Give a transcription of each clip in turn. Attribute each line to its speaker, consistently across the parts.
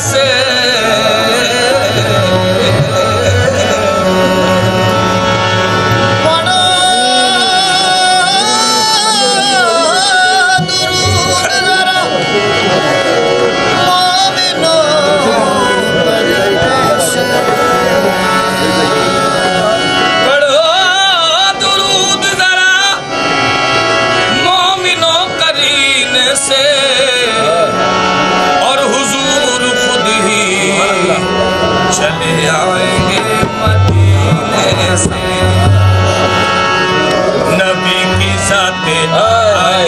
Speaker 1: से चले आएंगे मदीने से नबी की साथे आई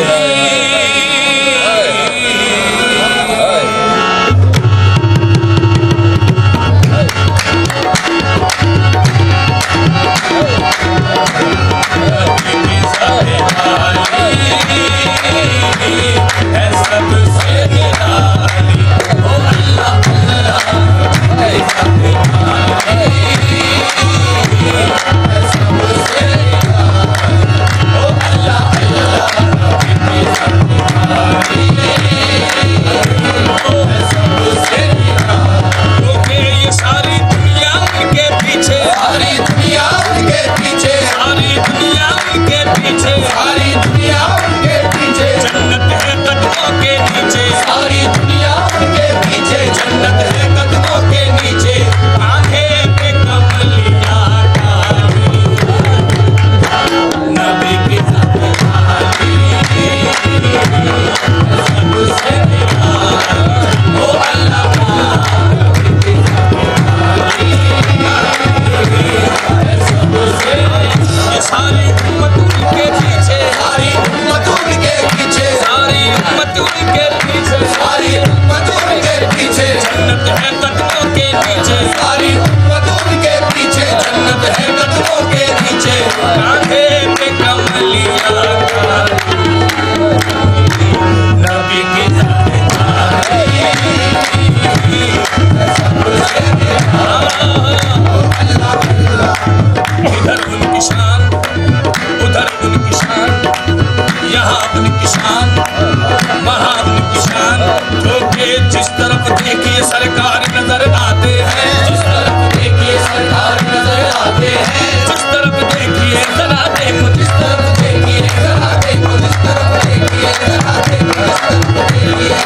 Speaker 1: जिस तरफ देखिए सरकार नजर आते हैं, जिस तरफ देखिए सरकार नजर आते हैं, जिस तरफ देखिए जरा देखो, जिस तरफ देखिए जरा देखो, जिस तरफ देखिए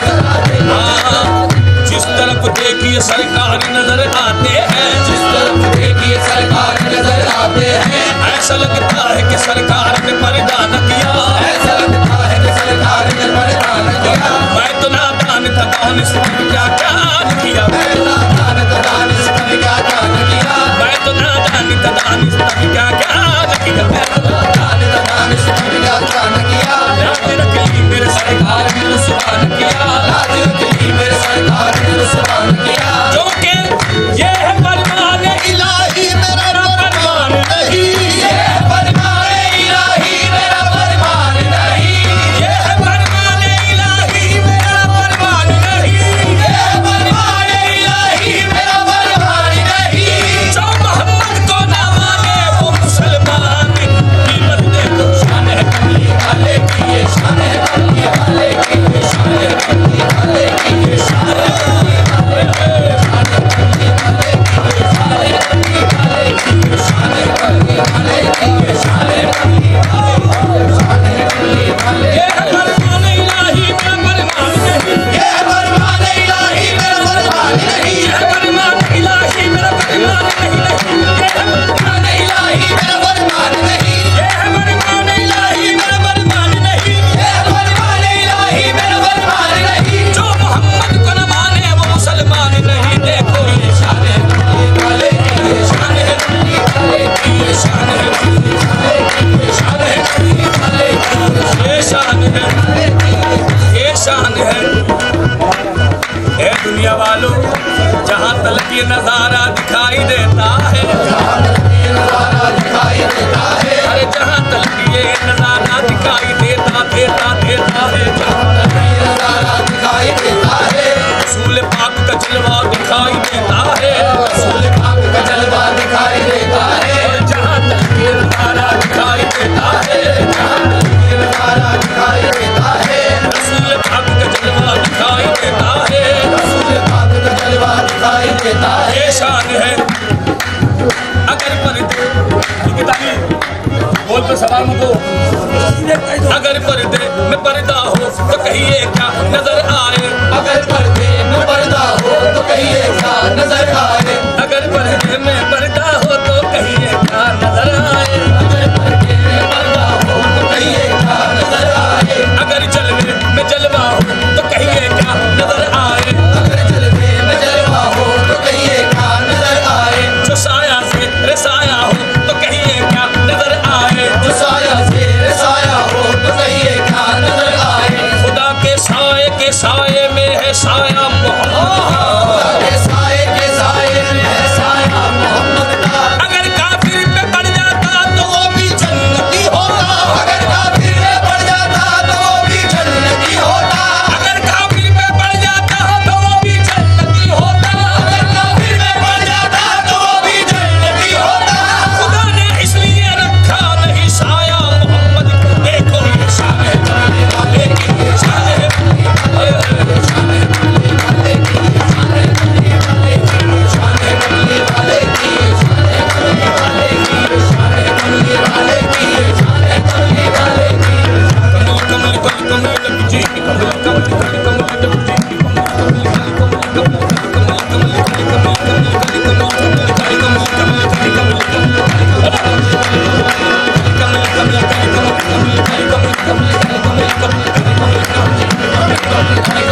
Speaker 1: जरा देखो, जिस तरफ देखिए सरकार नजर आते हैं, जिस तरफ देखिए सरकार नजर आते हैं, ऐसा लगता है कि सरकार ने पर्दा न किया, ऐसा लगता है कि सरकार ने पर्दा न किया। मैं तो नादान था, दानिश क्या क्या किया, मैं तो नादान था, दानिश क्या क्या किया, मैं तो नादान था, दानिश क्या क्या किया, मैं तो नादान था, दानिश क्या क्या किया। लाज रख ली मेरे सरकार ने रुसवा न किया, लाज रख ली मेरे सरकार ने रुसवा न किया। जो कि ये है फरमान इलाही, मेरा फरमान नहीं, ये है फरमान इलाही, मेरा फरमान नहीं, ये है फरमान इलाही, मेरा फरमान नहीं, ये है फरमान इलाही, मेरा फरमान नहीं। जो मोहम्मद को ना माने वो मुसलमान, कीमत देखो शान है कमली वाले की, ये शान है कमली वाले की, ये शान है कमली वाले की, ये शान है कमली वाले की, ये शान है कमली वाले की, ये शान है कमली वाले की, ये शान है कमली वाले की, ये शान है कमली वाले। ये है फरमान इलाही, मेरा फरमान नहीं, ये है फरमान इलाही, मेरा फरमान नहीं, ये है फरमान इलाही, मेरा फरमान नहीं, ये है फरमान इलाही, मेरा फरमान नहीं, ये है फरमान इलाही, मेरा फरमान नहीं, ये है फरमान इलाही, मेरा फरमान नहीं। जो मोहम्मद को न माने वो मुसलमान नहीं। देखो ये शान है कमली वाले की, ये शान है कमली वाले की, ये शान है कमली वाले की, ये शान है कमली वाले की, ये शान है, ये शान है। ए दुनिया वालों, जहाँ तलक ये नजारा दिखाई देता है, अरे जहाँ तलक ये नजारा दिखाई देता है, रसूल पाक का जलवा दिखाई देता है, रसूल पाक का जलवा दिखाई देता है। जहाँ तलक ये नजारा दिखाई देता है, जहाँ तलक ये नजारा दिखाई देता है, रसूल पाक का जलवा दिखाई देता है, रसूल पाक का जलवा हमको। अगर पर्दे में पर्दा हो तो कहिए क्या नजर आए,
Speaker 2: अगर पर्दे में पर्दा हो तो कहिए क्या नजर आए,
Speaker 1: अगर पर्दे में पर्दा हो तो कहिए क्या नजर आए,
Speaker 2: अगर पर्दे में पर्दा हो तो कहिए क्या नजर आए,
Speaker 1: अगर जलवे में जलवा हो तो कहिए क्या नजर आए,
Speaker 2: अगर जलवे में जलवा हो तो कहिए क्या नजर आए,
Speaker 1: जो साया से रसाया हो तो कहिए क्या नजर आए,
Speaker 2: जो साया से साया हो तो कहिए क्या नजर आए,
Speaker 1: खुदा के साए में है साया मोहम्मद,
Speaker 2: के साए में है साया मोहम्मद का,
Speaker 1: अगर काफिर पे पड़ जाता तो वो भी जन्नती होता,
Speaker 2: अगर काफिर में पड़ जाता तो वो भी जन्नती होता,
Speaker 1: अगर काफिर पे पड़ जाता तो वो भी जन्नती होता,
Speaker 2: अगर काफिर में पड़ जाता तो वो भी जन्नती होता,
Speaker 1: खुदा ने इसलिए रखा नहीं साया मोहम्मद को, देखो ये शान है जाने वाले की, ये शान है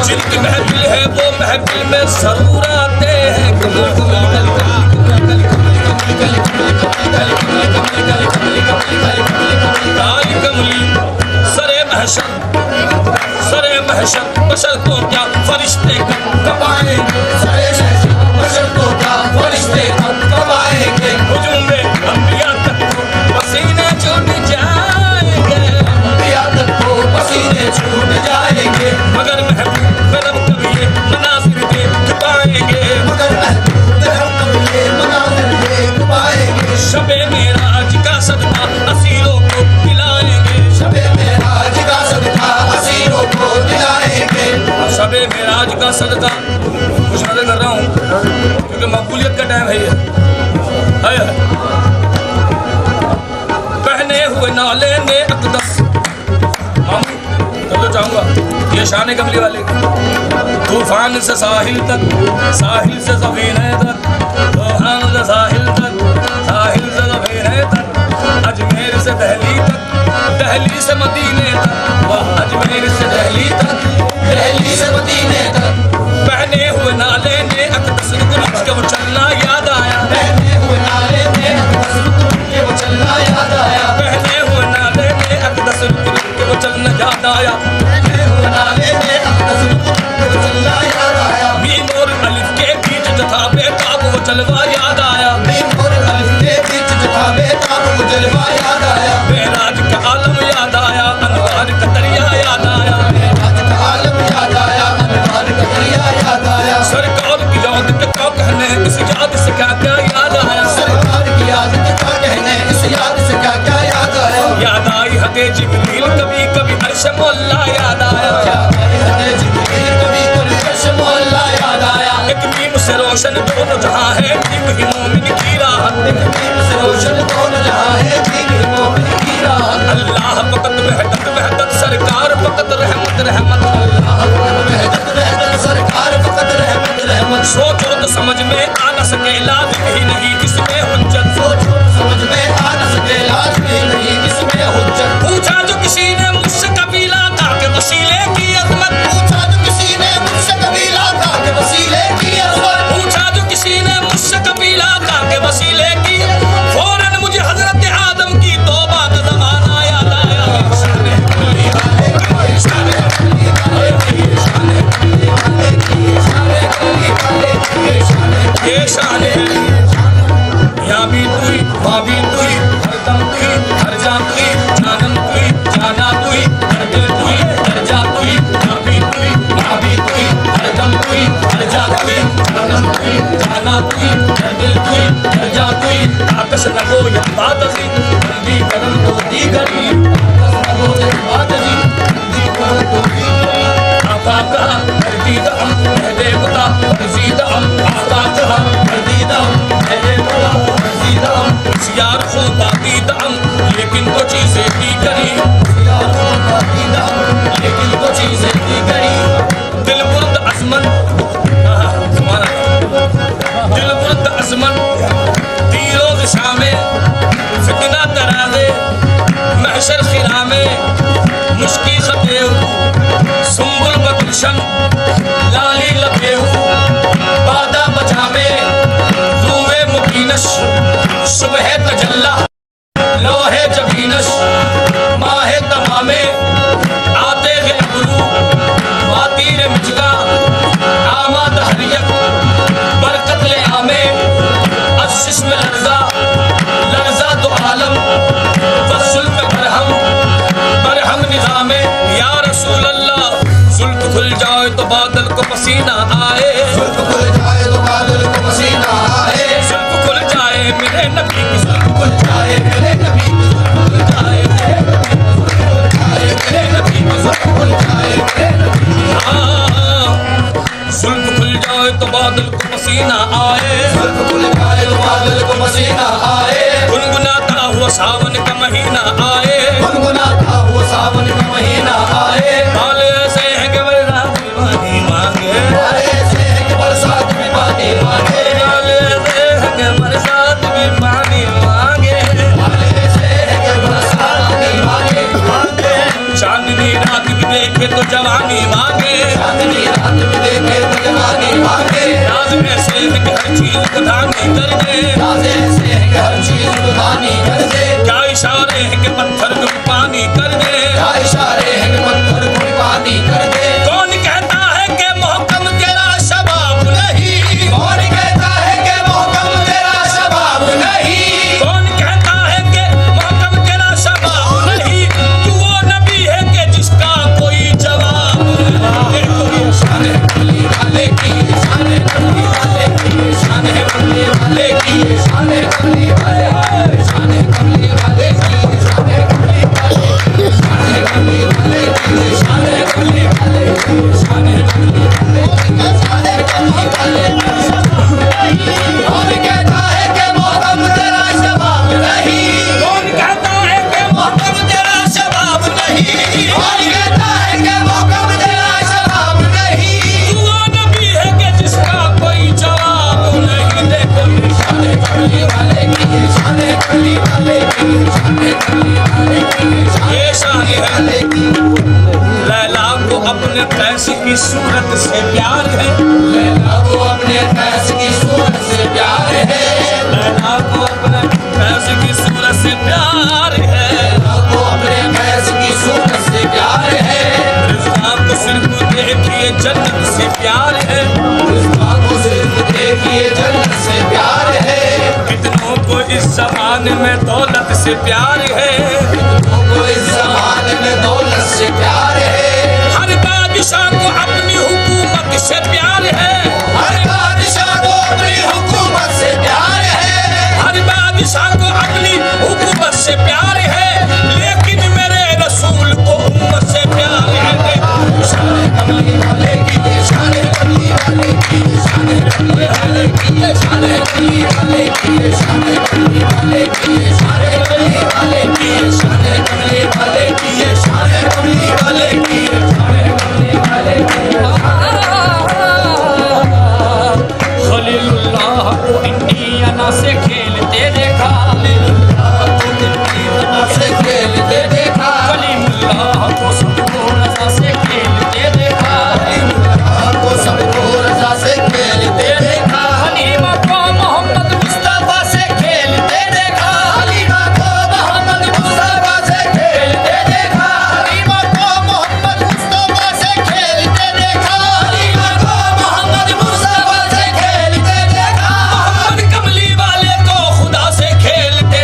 Speaker 1: जिनकी महफिल है वो महफिल में जरूर आते हैं, काली कमली सरे महशर बशर तो क्या फरिश्ते कपाएंगे,
Speaker 2: बशर को क्या फरिश्ते कब आएंगे,
Speaker 1: हुजूम में अंबिया तक पसीने छूट जाएंगे,
Speaker 2: अंबिया तक को पसीने छूट जाएंगे,
Speaker 1: मगर महबूब करम कभी ये मनासिर देख पाएंगे,
Speaker 2: मगर महबूब हम ये मनाजिर देख पाएंगे,
Speaker 1: शबे मेराज का सदका असीरों को खिलाएंगे,
Speaker 2: शबे मेराज का सदका असीरों को दिलाएंगे,
Speaker 1: शबे मेराज का सदका कुछ नजर कर रहा हूँ क्योंकि मकबूलियत का टाइम है ये है। पहने हुए नाले ने अकदस मामू तो चाहूंगा ये शान कमली वाले तूफान से साहिल तक, साहिल से सफीने तक, तूफान से साहिल तक, साहिल से सफीने तक, अजमेर से दहली तक, दहली से मदीने तक, वाह अजमेर से दहली तक,
Speaker 2: दिल्ली से मदीने तक,
Speaker 1: पहने हुए नाले ने अकदस रुक के वो चलना याद आया,
Speaker 2: बहने हुए नाले में के वो चलना याद आया,
Speaker 1: पहने हुए नाले ने अकदस रुक के वो चलना याद आया,
Speaker 2: बहने हुए नाले में के वो चलना याद आया,
Speaker 1: मीम और अलिफ के बीच जो था बेताब वो जलवा याद आया,
Speaker 2: मीम और अलिफ के बीच जो था बेताब वो जलवा याद आया,
Speaker 1: मेराज का आलम याद आया, अनवार का दरिया याद आया,
Speaker 2: आज का आलम याद आया, अनवार का दरिया याद आया,
Speaker 1: सरकार की याद के क्या कहने इस याद से क्या क्या याद आया,
Speaker 2: सरकार की याद के क्या कहने इस याद से क्या क्या याद आया,
Speaker 1: याद आई हदे जिब्रील कभी कभी अर्श मौला याद आया,
Speaker 2: याद आई हदे जिब्रील कभी कभी अर्श मौला याद आया,
Speaker 1: एक मीम से रोशन दोनों जहां है, मीम ही मोमिन की राहत,
Speaker 2: मीम से रोशन दोनों जहां है, मीम ही मोमिन की राहत,
Speaker 1: अल्लाह फकत वहदत सरकार फकत रहमत रहमत,
Speaker 2: रहमत सरकार फकत रहमत रहमत,
Speaker 1: सोचो तो समझ में आ न सके लाजिम ही नहीं इसमें हुज्जत,
Speaker 2: सोचो समझ में आ न सके लाज़मी नहीं इसमें हुज्जत,
Speaker 1: पूछा जो किसी ने मुझसे कबीला था के वसीले की अजमत,
Speaker 2: पूछा जो किसी ने मुझसे कबीला था के वसीले की अजमत,
Speaker 1: पूछा जो किसी ने मुझसे कबीला था के वसीले की, फौरन मुझे हजरत आदम की तौबा का जमाना याद आया, ये शान है यहाँ भी तुई वहाँ भी तुई, हर दम तुई हर जा तुई, जानम तुई जाना तुई, हर दिल तुई हर जा तुई, यहाँ भी तुई वहाँ भी तुई, हर दम तुई हर जा तुई, जानम तुई जाना तुई, हर दिल तुई हर जा तुई, आकश लगो या बात सी बंदी करम तो दी गरी, बात सी बंदी करम तो दी गरी, आपा कहा कर दी दम दे बता दी दम, आपा कहा कर दी दम दे बता दी दम, यार खुदा दी दम लेकिन वो चीजें पसीना आए,
Speaker 2: सर्प खुल जाए तो बादल को पसीना आए,
Speaker 1: गुनगुनाता हुआ सावन का महीना आए,
Speaker 2: गुनगुनाता हुआ सावन का महीना आए,
Speaker 1: हाल ऐसे है कि बरसात भी पानी मांगे,
Speaker 2: हाल ऐसे है कि बरसात में पानी मांगे,
Speaker 1: हाल ऐसे है कि बरसात भी पानी मांगे,
Speaker 2: हाल ऐसे है कि बरसात में पानी मांगे,
Speaker 1: चांदनी रात भी देखे तो जवानी मांगे,
Speaker 2: चांदनी रात में देखे तो जवानी मांगे,
Speaker 1: राज ऐसे है कि हर चीज को धानी कर दे,
Speaker 2: राज ऐसे है कि हर चीज को दानी कर दे,
Speaker 1: क्या इशारे है कि पत्थर को भी पानी कर दे,
Speaker 2: क्या इशारे है कि पत्थर को भी पानी कर दे,
Speaker 1: कौन कहता है कि मोहकम तेरा शबाब नहीं,
Speaker 2: कौन कहता है कि मोहकम तेरा शबाब नहीं,
Speaker 1: कौन कहता है कि मोहकम तेरा शबाब नहीं, तू वो नबी है कि जिसका कोई जवाब नहीं।
Speaker 2: शान है कमली वाले की, शान है कमली वाले की, शान है कमली वाले की, शान है कमली वाले की, शान है कमली वाले की, शान है कमली वाले की, शान है कमली वाले की, शान है कमली वाले की, शान है कमली वाले की, शान है कमली वाले की। कौन कहता है कि मोहकम तेरा शबाब नहीं,
Speaker 1: कौन कहता है कि मोहकम तेरा शबाब नहीं,
Speaker 2: कौन कहता है कि मोहकम तेरा शबाब नहीं,
Speaker 1: तू वो नबी है कि जिसका कोई जवाब नहीं। देखो
Speaker 2: शान है कमली वाले की, शान है कमली वाले की, शान है कमली वाले की, शान
Speaker 1: ये शान है
Speaker 2: वाले की।
Speaker 1: लैला को अपने कैस की सूरत से प्यार है,
Speaker 2: लैला को अपने फैस की सूरत से प्यार है,
Speaker 1: लैला को अपने कैस की सूरत से प्यार है,
Speaker 2: लैला को अपने फैस की सूरत से प्यार है,
Speaker 1: रिज़्वान को सिर्फ देखिए जन्नत से प्यार है,
Speaker 2: रिज़्वा को सिर्फ देखिए जन्नत से प्यार है,
Speaker 1: कितनों को इस ज़माने में दौलत से प्यार है,
Speaker 2: तुमको इस ज़माने में दौलत से प्यार है,
Speaker 1: हर बादशाह को अपनी हुकूमत से प्यार है,
Speaker 2: हर बादशाह को अपनी हुकूमत से प्यार है,
Speaker 1: हर बादशाह को अपनी हुकूमत से प्यार है, लेकिन मेरे रसूल को उम्मत से प्यार है।
Speaker 2: शान है कमली वाले की, शान है कमली वाले की, शान है कमली वाले की, शान है कमली वाले की, शान है कमली वाले की, शान है कमली वाले की, शान है कमली वाले की, शान है कमली वाले की, शान है कमली वाले की।
Speaker 1: खलीलुल्लाह को इंडियाना से खेलते देखा,
Speaker 2: से खेलते देखा,
Speaker 1: कलीमुल्लाह को सबको रज़ा से खेलते देखा,
Speaker 2: को सबको रज़ा से खेलते देखा,
Speaker 1: हलीमा को मोहम्मद
Speaker 2: मुस्तफा से खेलते देखा, हलीमा को मोहम्मद मुस्तफा से खेलते देखा, हलीमा को मोहम्मद मुस्तफा से खेलते देखा, हलीमा को मोहम्मद मुस्तफा से खेलते देखा,
Speaker 1: मोहम्मद कमली वाले को खुदा से खेलते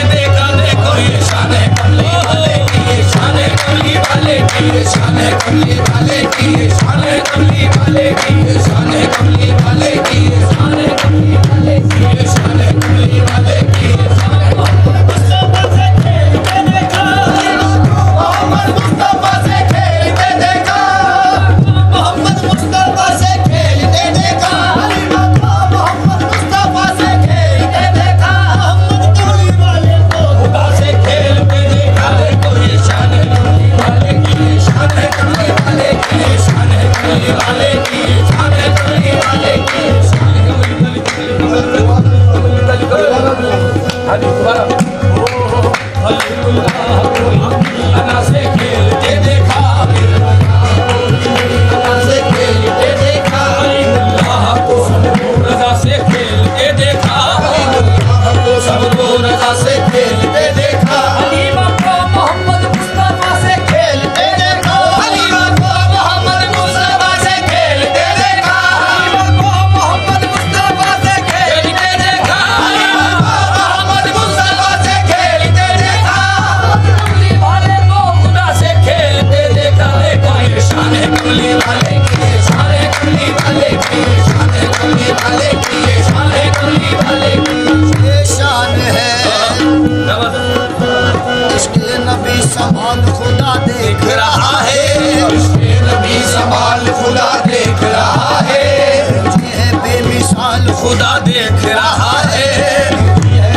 Speaker 1: खुदा देख रहा है,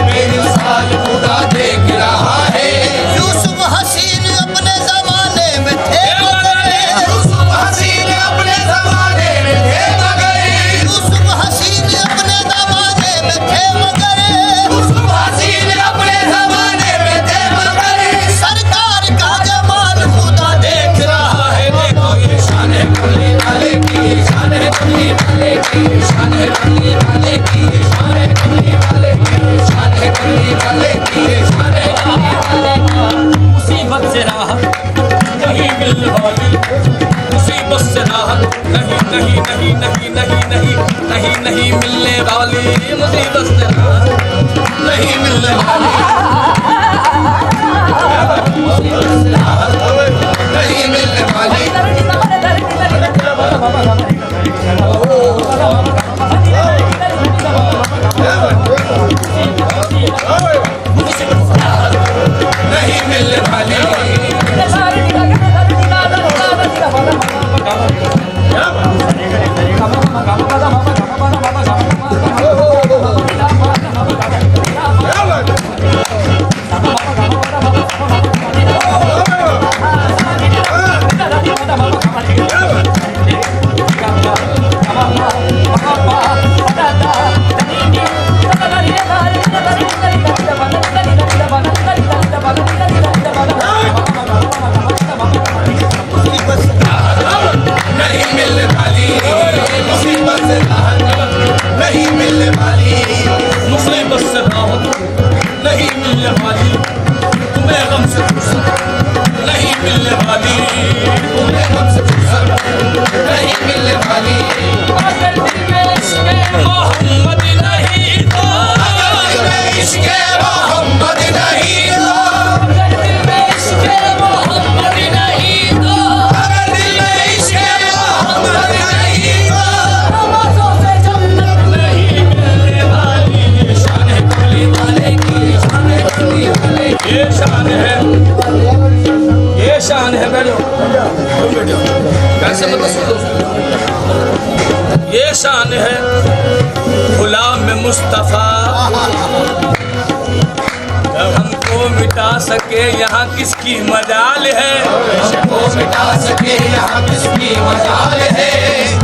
Speaker 2: बेमिसाल खुदा देख रहा है।
Speaker 3: यूसुफ हसीन अपने जमाने में थे मगर,
Speaker 2: यूसुफ हसीन अपने जमाने में थे मगर,
Speaker 3: यूसुफ हसीन अपने जमाने में थे मगर,
Speaker 2: यूसुफ हसीन अपने जमाने में थे मगर,
Speaker 3: सरकार का जमाल खुदा
Speaker 1: देख रहा है। देखो ये
Speaker 2: शान है कमली वाले की, शान है कमली वाले की, शान है कमली वाले की, शान है कमली वाले की, शान है कमली वाले की, शान है कमली वाले की।
Speaker 1: मुसीबत से राहत नहीं मिलने वाली, मुसीबत से राहत नहीं नहीं नहीं नहीं नहीं नहीं नहीं नहीं मिलने वाली, मुसीबत से राहत नहीं मिलने वाली।
Speaker 2: नहीं मिलने वाली, नहीं मिलने वाली। नहीं मिलने वाली, मुसीबत से राहत नहीं मिलने वाली,
Speaker 1: मुसीबत से राहत नहीं मिलने वाली, तुम्हें गम से फुर्सत नहीं मिलने वाली,
Speaker 2: तुम्हें हमसे फुर्सत नहीं मिलने वाली।
Speaker 1: मोहम्मद नहीं तो
Speaker 2: अगर मैं इश्क़े मोहम्मद नहीं तो,
Speaker 1: मोहम्मद नहीं तो
Speaker 2: अगर दिल में इश्क़े मोहम्मद नहीं तो,
Speaker 1: नहीं मिलने वाली। ये शान है कमली वाले की,
Speaker 2: शान है कमली वाले की।
Speaker 1: ये शान है, ये शान है। बैठो कैसे मतलब सुनो, ये शान है गुलाम मुस्तफ़ा, हमको मिटा सके यहाँ किसकी मजाल है,
Speaker 2: को मिटा सके यहाँ किसकी मजाल है,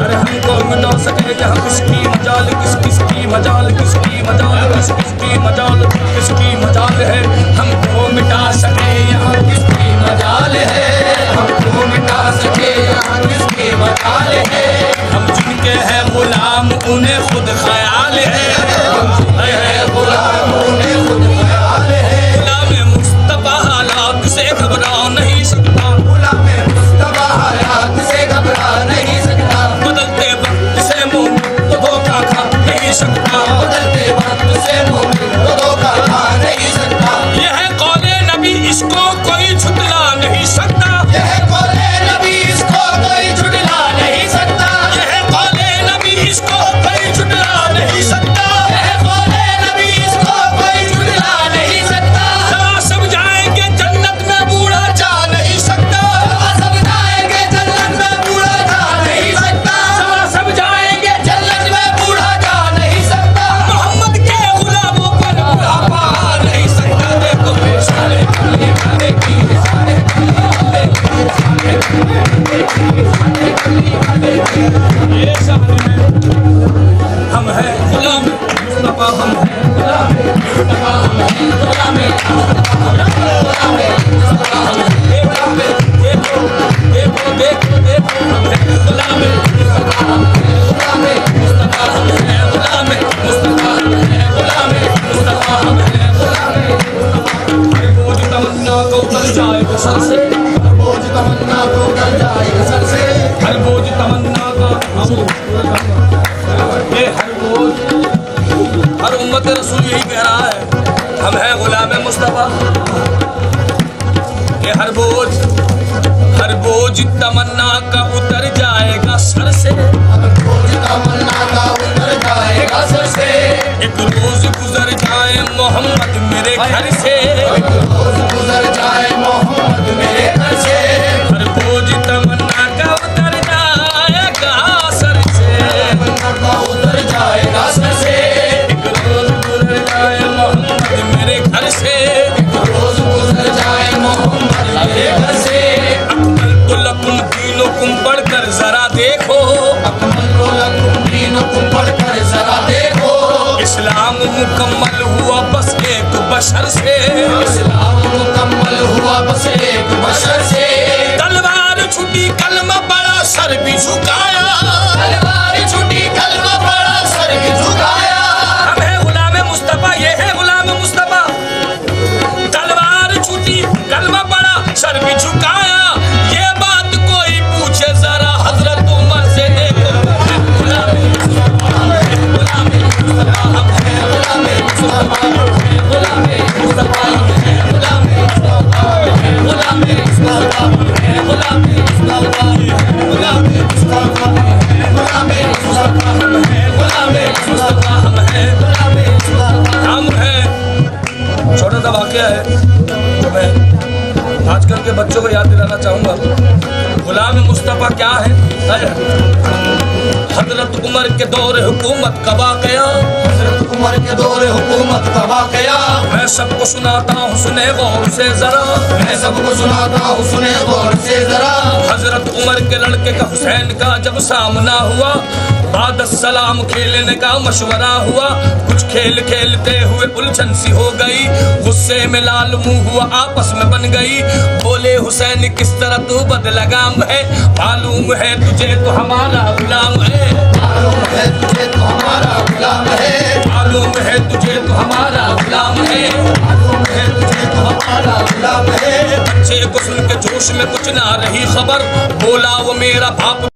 Speaker 1: अरे हमको मिटा सके यहाँ किसकी मजाल, किस किसकी मजाल, किसकी मजाल, किस किसकी मजाल, किसकी मजाल है, हमको मिटा सके यहाँ
Speaker 2: किसकी मजाल है, हमको मिटा सके यहाँ किसकी मजाल है।
Speaker 1: हम जिनके हैं गुलाम उन्हें खुद ख्याल है,
Speaker 2: गुलाम उन्हें खुद ख्याल है,
Speaker 1: गुलाम मुस्तफ़ा हालात से घबरा नहीं सकता,
Speaker 2: गुलाम मुस्तफ़ा हालात से घबरा नहीं सकता,
Speaker 1: बदलते वक्त से मोमिन तो धोखा खा नहीं सकता,
Speaker 2: बदलते वक्त से मोमिन को धोखा खा नहीं सकता।
Speaker 1: यह है कौले नबी इसको कोई झुटला नहीं सकता,
Speaker 2: यह कौले नबी इसको कोई झुठला नहीं सकता,
Speaker 1: यह है कौले नबी इसको कोई झुटला नहीं सकता,
Speaker 2: यह कौले नबी इसको कोई झुठला नहीं सकता।
Speaker 1: सवा सब जाएंगे जन्नत में बूढ़ा जा नहीं सकता,
Speaker 2: सब जाएंगे जन्नत में बूढ़ा जा नहीं सकता,
Speaker 1: सब जाएंगे
Speaker 2: जन्नत में बूढ़ा जा नहीं सकता।
Speaker 1: मोहम्मद के गुलामों पर बुढ़ापा आ नहीं सकता। देखो
Speaker 2: शान है कमली वाले की, शान है कमली वाले की, शान है कमली वाले की।
Speaker 1: ये शान है, हम हैं गुलाम मुस्तफ़ा, हम हैं गुलाम
Speaker 2: मुस्तफ़ा हम हैं, गुलाम
Speaker 1: देखो देखो देखो देखो हम हैं गुलाम मुस्तफ़ा, हम हैं गुलाम मुस्तफ़ा, हम हैं गुलाम मुस्तफ़ा, हम हैं गुलाम मुस्तफ़ा, हम हैं गुलाम मुस्तफ़ा। हर बोझ तमन्ना को उतर जाएगा सर से,
Speaker 2: बोझ तमन्ना को उतर जाएगा सर से,
Speaker 1: हर बोझ तमन्ना का ये हर बोझ, हर उम्मत रसूल यही कह रहा है, हम हैं गुलाम मुस्तफ़ा। ये हर बोझ तमन्ना का उतर जाएगा सर से,
Speaker 2: बोझ तमन्ना का उतर जाएगा सर से।
Speaker 1: एक रोज गुजर जाए मोहम्मद मेरे घर से,
Speaker 2: रोज गुजर जाए मोहम्मद मेरे घर से,
Speaker 1: हर बोझ तमन्ना का उतर जाएगा सर से,
Speaker 2: तमन्ना का उतर जाएगा सर से।
Speaker 1: बशर से,
Speaker 2: इस्लाम मुकम्मल हुआ बस एक बशर से।
Speaker 1: तलवार छुटी कलमा बड़ा सर भी झुकाया,
Speaker 2: तलवार छुटी कलमा बड़ा सर भी झुकाया।
Speaker 1: हम है गुलाम मुस्तफा, ये है गुलाम मुस्तफा। तलवार छुटी कलमा बड़ा सर भी झुकाया, ये बात कोई पूछे जरा हजरत उमर से देखो। गुलाम मुस्तफा हम है, गुलाम मुस्तफा हम है, गुलाम मुस्तफा हम है, गुलाम मुस्तफा हम है, गुलाम मुस्तफा हम है, गुलाम मुस्तफा हम है, गुलाम मुस्तफा हम है, गुलाम मुस्तफा हम है, गुलाम मुस्तफा हम है, गुलाम मुस्तफा हम है, गुलाम मुस्तफा हम है। छोटा सा वाकया है तो मैं आजकल के बच्चों को याद दिलाना चाहूँगा। गुलाम मुस्तफ़ा क्या है? हजरत उमर के दौर हुकूमत का वाकया,
Speaker 2: हजरत उमर के दौर हुकूमत का वाकया।
Speaker 1: मैं सबको सुनाता हूँ, सुने गौर से जरा,
Speaker 2: मैं सबको सुनाता हूँ, सुने गौर से जरा।
Speaker 1: हजरत उमर के लड़के का हुसैन का जब सामना हुआ, बाद सलाम खेलने का मशवरा हुआ। कुछ खेल खेलते हुए उलझन सी हो गई, गुस्से में लाल मुंह हुआ आपस में बन गई। बोले हुसैन किस तरह तू बदलगाम है, मालूम है तुझे तो हमारा गुलाम है,
Speaker 2: मालूम है तुझे तो हमारा गुलाम है,
Speaker 1: मालूम है तुझे तो हमारा गुलाम है,
Speaker 2: मालूम है तुझे तो हमारा गुलाम है।
Speaker 1: बच्चे को सुन के जोश में कुछ ना रही खबर, बोला वो मेरा बाप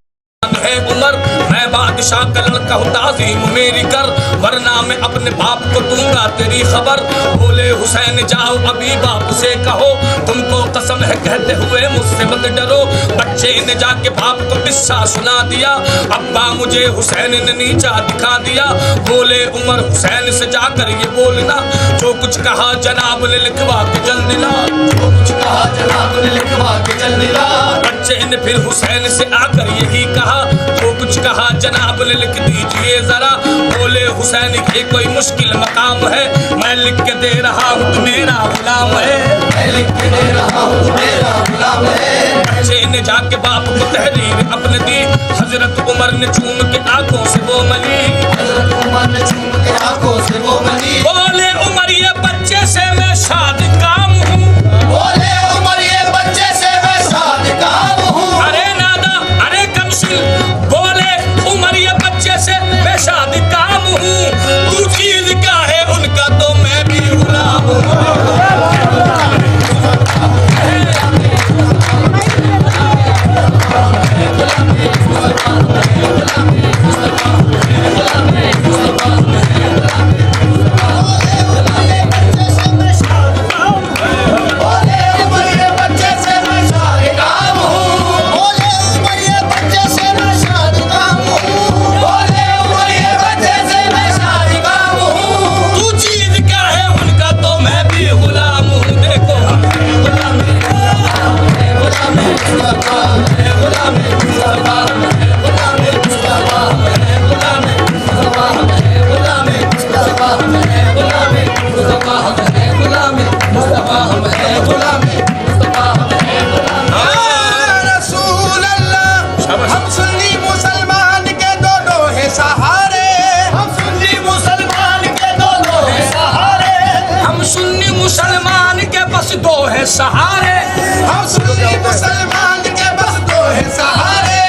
Speaker 1: है उमर, मैं बादशाह का लड़का हूँ, ताज़ीम मेरी कर, वरना मैं अपने बाप को दूंगा तेरी खबर। बोले हुसैन जाओ अभी बाप से कहो, तुमको कसम है कहते हुए मुझसे मत डरो। बच्चे ने जाके बाप को किस्सा सुना दिया, अब्बा मुझे हुसैन ने नीचा दिखा दिया। बोले उमर हुसैन से जाकर ये बोलना, जो कुछ कहा जनाब ने लिखवा के जल दिला,
Speaker 2: जो कुछ कहा जनाब ने लिखवा के जल दिला।
Speaker 1: बच्चे ने फिर हुसैन से आकर यही कहा, जो कुछ कहा जनाब ने लिख दीजिए जरा। बोले हुसैन ये कोई मुश्किल मकाम है, मैं लिख के दे रहा हूँ तू मेरा गुलाम है,
Speaker 2: मैं लिख के दे रहा हूँ तू मेरा गुलाम है।
Speaker 1: बच्चे ने जाके बाप को तहरीर अपने दी, हजरत उमर ने चूम के आंखों से वो मली,
Speaker 2: हजरत उमर ने चूम के आंखों से वो मली।
Speaker 1: बोले उमर ये बच्चे से मैं शाद काम हूँ,
Speaker 2: बोले उमर ये बच्चे से मैं शाद काम हूँ।
Speaker 1: अरे नादा अरे कमसिल, बोले उमर ये बच्चे से मैं शादी काम हूँ, तू चीज क्या है उनका तो मैं भी गुलाम हूँ।
Speaker 2: बोले उमर ये बच्चे से मैं शाद काम हूँ।
Speaker 3: बोले उमर ये बच्चे से मैं शाद काम हूँ।
Speaker 2: बोले उमर ये बच्चे से मैं शाद काम हूँ।
Speaker 1: तू चीज क्या है उनका तो मैं भी गुलाम हूँ। देखो
Speaker 2: गुलाम है गुलाम मुस्तफा है, गुलाम मुस्तफा है, गुलाम मुस्तफा है, गुलाम मुस्तफा है, गुलाम मुस्तफा है, गुलाम मुस्तफा है, गुलाम मुस्तफा है, गुलाम मुस्तफा है, गुलाम।
Speaker 3: रसूल अल्लाह, हम सुन्नी मुसलमान के दोनों है सहारे।
Speaker 2: हम सुन्नी मुसलमान के दोनों हैं सहारे।
Speaker 1: हम सुन्नी मुसलमान के बस दो है सहारे,
Speaker 3: हम सुन्नी मुसलमान के बस दो है सहारे।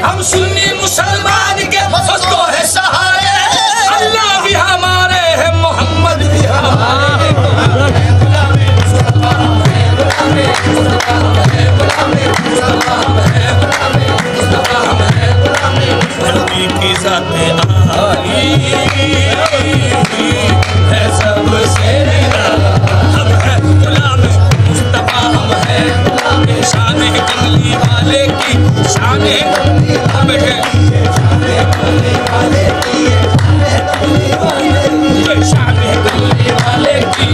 Speaker 1: हम सुन्नी मुसलमान के बस दो है सहारे। अल्लाह भी हमारे है, मोहम्मद भी हमारे। नबी की ज़ाते आली है सबसे निराला, हम है गुलाम मुस्तफा, हम है शान कमली वाले की, शान हम है शान कमली वाले की।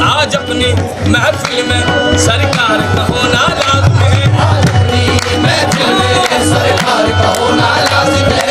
Speaker 1: आज अपनी महफिल में सरकार कहो नाराज है,
Speaker 2: महफिल में सरकार का होना लाजिम है।